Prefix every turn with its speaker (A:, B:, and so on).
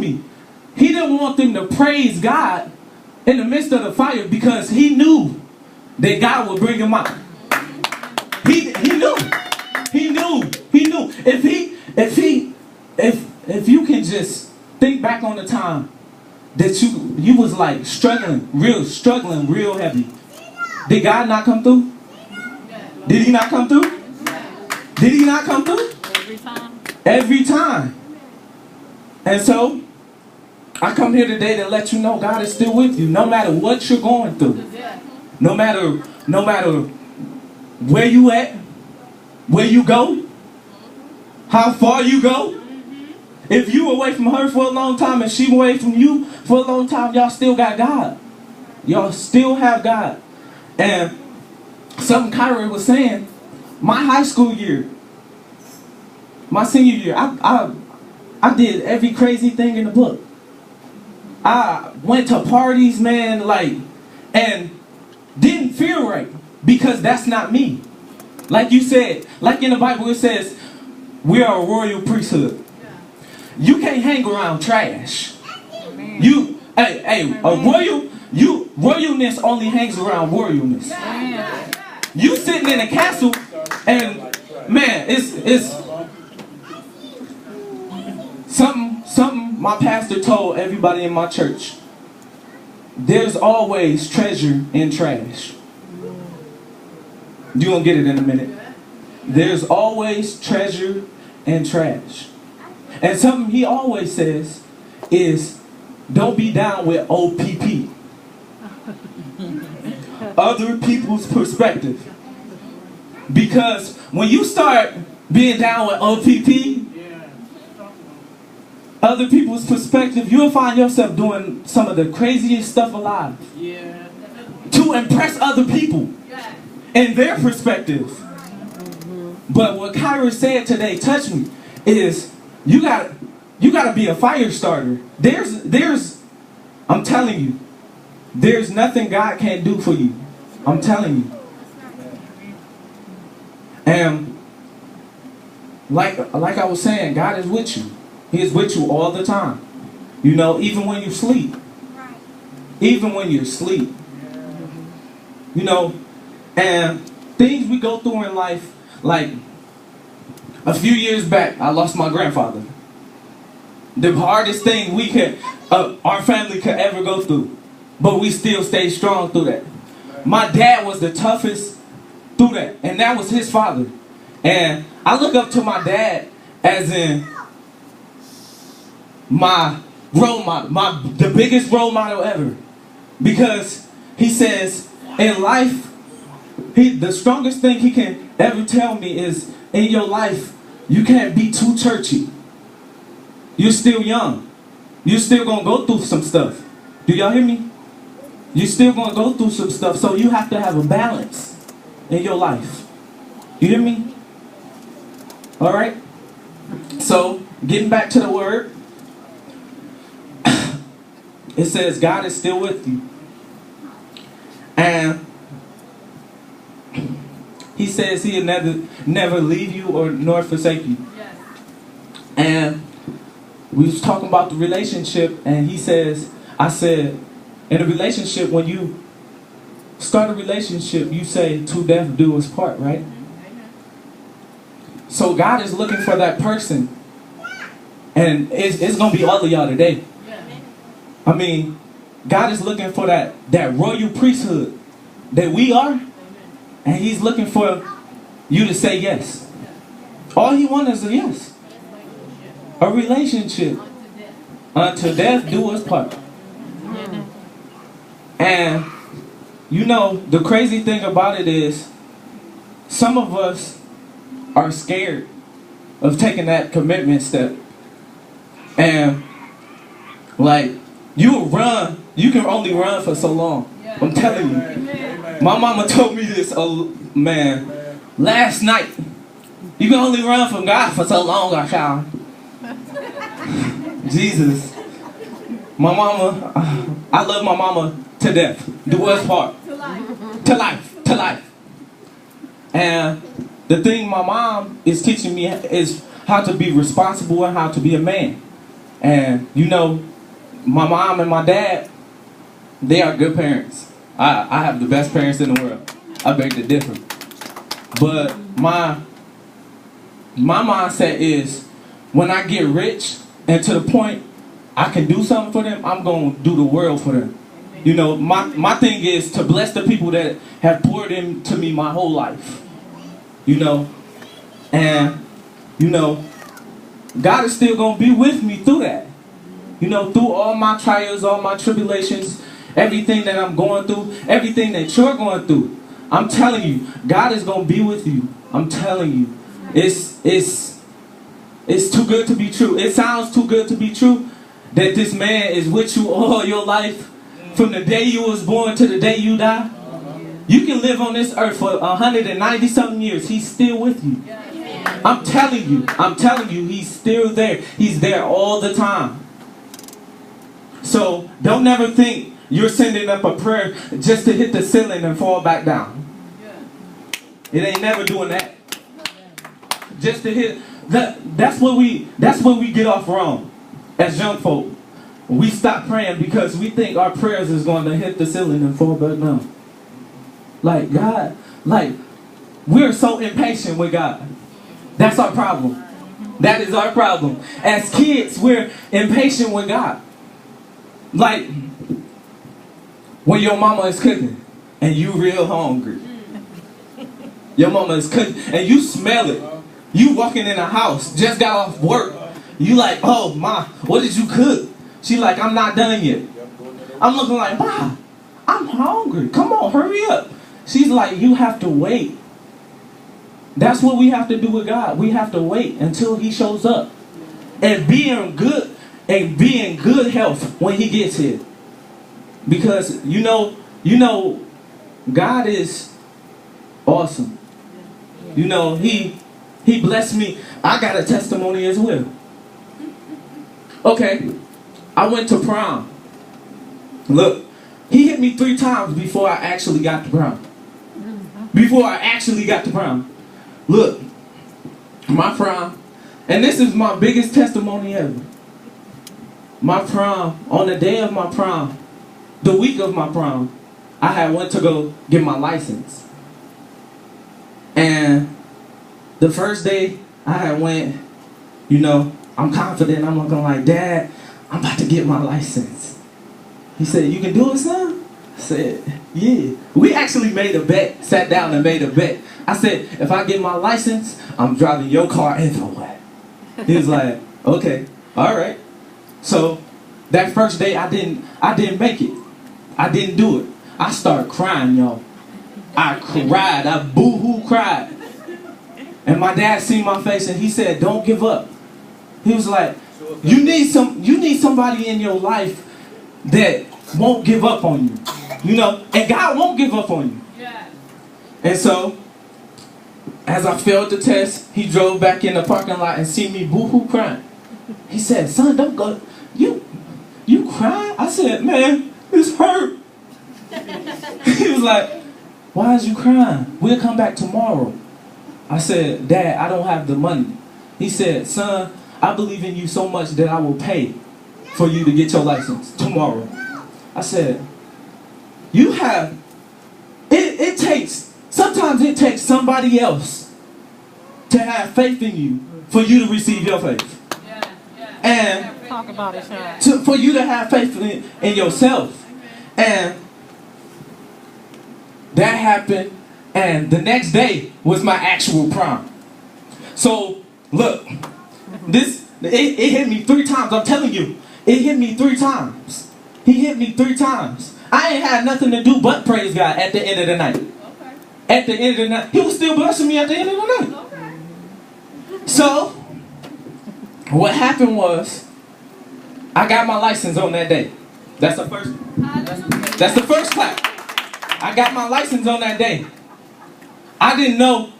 A: me he didn't want them to praise God in the midst of the fire because he knew that God would bring him out. He knew. He knew. He knew. If you can just think back on the time that you was like struggling real heavy. Did God not come through? Did he not come through? Did he not come through?
B: Every time.
A: Every time. And so, I come here today to let you know God is still with you, no matter what you're going through. No matter where you at, where you go, how far you go. If you away from her for a long time and she away from you for a long time, y'all still got God. Y'all still have God. And something Kyrie was saying, my high school year, my senior year, I did every crazy thing in the book. I went to parties, man, and didn't feel right because that's not me. Like you said, like in the Bible it says, we are a royal priesthood. You can't hang around trash. Royalness only hangs around royalness. You sitting in a castle and man, it's something my pastor told everybody in my church. There's always treasure in trash. You're gonna get it in a minute. There's always treasure in trash. And something he always says is, don't be down with OPP. Other people's perspective. Because when you start being down with OPP, other people's perspective, you'll find yourself doing some of the craziest stuff alive. To impress other people and their perspective. But what Kyra said today touched me is you gotta be a fire starter. I'm telling you, there's nothing God can't do for you. I'm telling you. And like I was saying, God is with you. He is with you all the time. You know, even when you sleep. Even when you're asleep. You know, and things we go through in life, like a few years back, I lost my grandfather. The hardest thing our family could ever go through. But we still stayed strong through that. My dad was the toughest through that. And that was his father. And I look up to my dad as in my role model, the biggest role model ever. Because he says, in life, the strongest thing he can ever tell me is, in your life, you can't be too churchy. You're still young. You're still going to go through some stuff. Do y'all hear me? You're still going to go through some stuff, so you have to have a balance in your life. You hear me? All right? So, getting back to the word, it says God is still with you. And he says he'll never leave you or nor forsake you. Yes. And we was talking about the relationship, and he says, I said, in a relationship, when you start a relationship, you say, to death do us part, right? So God is looking for that person. And it's going to be all of y'all today. I mean, God is looking for that royal priesthood that we are. And he's looking for you to say yes. All he wants is a yes. A relationship. Until death do us part. And, you know, the crazy thing about it is, some of us are scared of taking that commitment step. And, like, you can only run for so long. I'm telling you. My mama told me this, man, last night. You can only run from God for so long, I found. Jesus. My mama, I love my mama to death. Do us part. To life. To life. And the thing my mom is teaching me is how to be responsible and how to be a man. And you know, my mom and my dad, they are good parents. I have the best parents in the world. I beg to differ. But my mindset is, when I get rich and to the point I can do something for them, I'm going to do the world for them. You know, my thing is to bless the people that have poured into me my whole life. You know, and, you know, God is still going to be with me through that. You know, through all my trials, all my tribulations, everything that I'm going through, everything that you're going through. I'm telling you, God is going to be with you. I'm telling you. It's too good to be true. It sounds too good to be true that this man is with you all your life. From the day you was born to the day you die. You can live on this earth for 190 something years. He's still with you. I'm telling you, he's still there. He's there all the time. So don't never think you're sending up a prayer just to hit the ceiling and fall back down. It ain't never doing that. Just to hit that's what we get off wrong as young folk. We stop praying because we think our prayers is going to hit the ceiling and fall back down. Like God, like we're so impatient with God. That's our problem. That is our problem. As kids, we're impatient with God. Like when your mama is cooking and you real hungry. Your mama is cooking and you smell it. You walking in the house, just got off work. You like, oh ma, what did you cook? She like, I'm not done yet. I'm looking like, ma, I'm hungry. Come on, hurry up. She's like, you have to wait. That's what we have to do with God. We have to wait until he shows up. And be in good health when he gets here. Because you know, God is awesome. You know, he blessed me. I got a testimony as well. Okay, I went to prom. Look, he hit me 3 times before I actually got to prom. Look, my prom, and this is my biggest testimony ever. My prom, on the day of my prom, the week of my prom, I had went to go get my license. And the first day I had went, you know, I'm confident. I'm looking like, Dad, I'm about to get my license. He said, you can do it, son? I said, yeah. We actually made a bet, sat down and made a bet. I said, if I get my license, I'm driving your car everywhere. He was like, okay, all right. So that first day I didn't make it. I didn't do it. I started crying, y'all. I cried. I boo-hoo cried. And my dad seen my face and he said, don't give up. He was like, you need somebody in your life that won't give up on you. You know, and God won't give up on you. Yeah. And so, as I failed the test, he drove back in the parking lot and see me boo-hoo crying. He said, son, don't go. You crying? I said, man, it's hurt. He was like, why is you crying? We'll come back tomorrow. I said, Dad, I don't have the money. He said, son, I believe in you so much that I will pay for you to get your license tomorrow. I said, you have, sometimes it takes somebody else to have faith in you for you to receive your faith. And talk about it, for you to have faith in yourself. And that happened, and the next day was my actual prom. So look, it hit me 3 times. I'm telling you, it hit me 3 times. He hit me 3 times. I ain't had nothing to do but praise God at the end of the night. Okay. At the end of the night, he was still blessing me at the end of the night. Okay. So what happened was, I got my license on that day. That's the first. That's the first clap. I got my license on that day. I didn't know